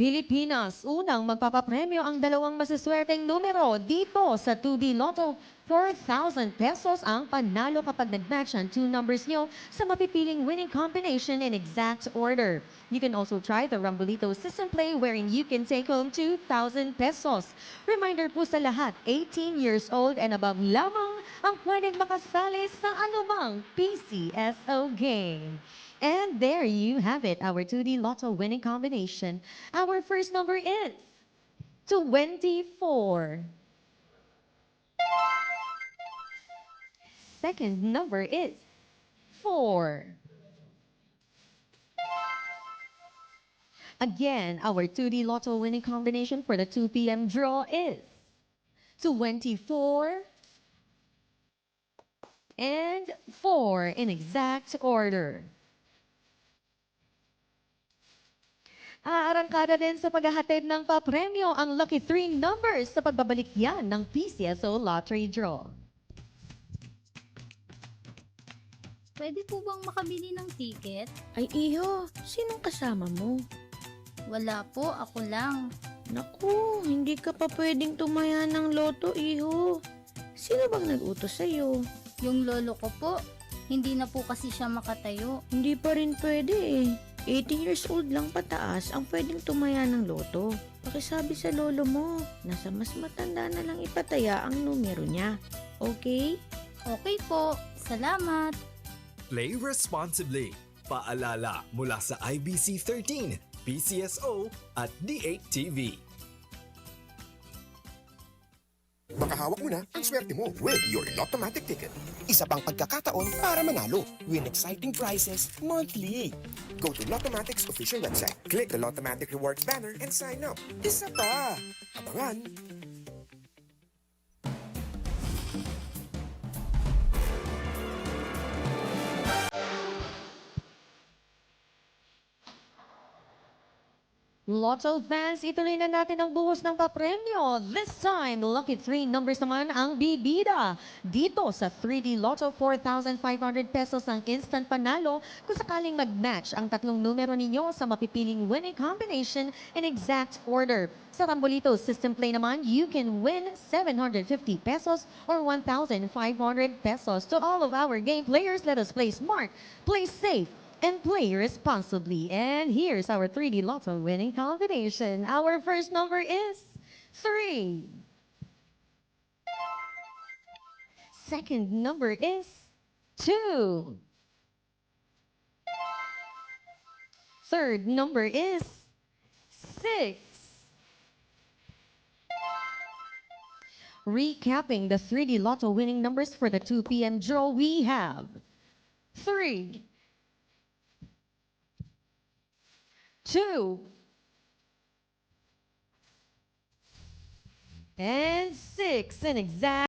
Pilipinas, unang magpapapremyo ang dalawang masaswerteng numero dito sa 2D Lotto. 4,000 pesos ang panalo kapag nag-match ang two numbers nyo sa mapipiling winning combination in exact order. You can also try the Rambolito system play wherein you can take home 2,000 pesos. Reminder po sa lahat, 18 years old and above lamang ang pwedeng makasali sa anumang PCSO game. And there you have it, our 2D Lotto winning combination. Our first number is 24. Second number is 4. Again, our 2D Lotto winning combination for the 2 p.m. draw is 24 and 4 in exact order. Aarangkada din sa paghahatid ng papremyo ang lucky 3 numbers sa pagbabalik yan ng PCSO Lottery Draw. Pwede po bang makabili ng ticket? Ay iho, sinong kasama mo? Wala po, ako lang. Naku, hindi ka pa pwedeng tumaya ng loto, iho. Sino bang nag-utos sa'yo? Yung lolo ko po, hindi na po kasi siya makatayo. Hindi pa rin pwede eh. 18 years old lang pataas ang pwedeng tumaya ng loto. Pakisabi sa lolo mo, nasa mas matanda na lang ipataya ang numero niya. Okay? Okay po, salamat. Play responsibly. Paalala mula sa IBC 13, PCSO at D8TV. Makahawak mo na ang swerte mo with your Lottomatic ticket. Isa pang pagkakataon para manalo. Win exciting prizes monthly. Go to Lottomatic's official website. Click the Lottomatic Rewards banner and sign up. Isa pa! Abangan! Lotto fans, ituloy na natin ang buhos ng papremyo. This time, lucky 3 numbers naman ang bibida. Dito sa 3D Lotto, 4,500 pesos ang instant panalo kung sakaling mag-match ang tatlong numero ninyo sa mapipiling winning combination in exact order. Sa Rambolito system play naman, you can win 750 pesos or 1,500 pesos. To all of our game players, let us play smart, play safe, and play responsibly. And here's our 3D Lotto winning combination. Our first number is 3. Second number is 2. Third number is 6. Recapping the 3D Lotto winning numbers for the 2 p.m. draw, we have 3, 2, and 6 in exact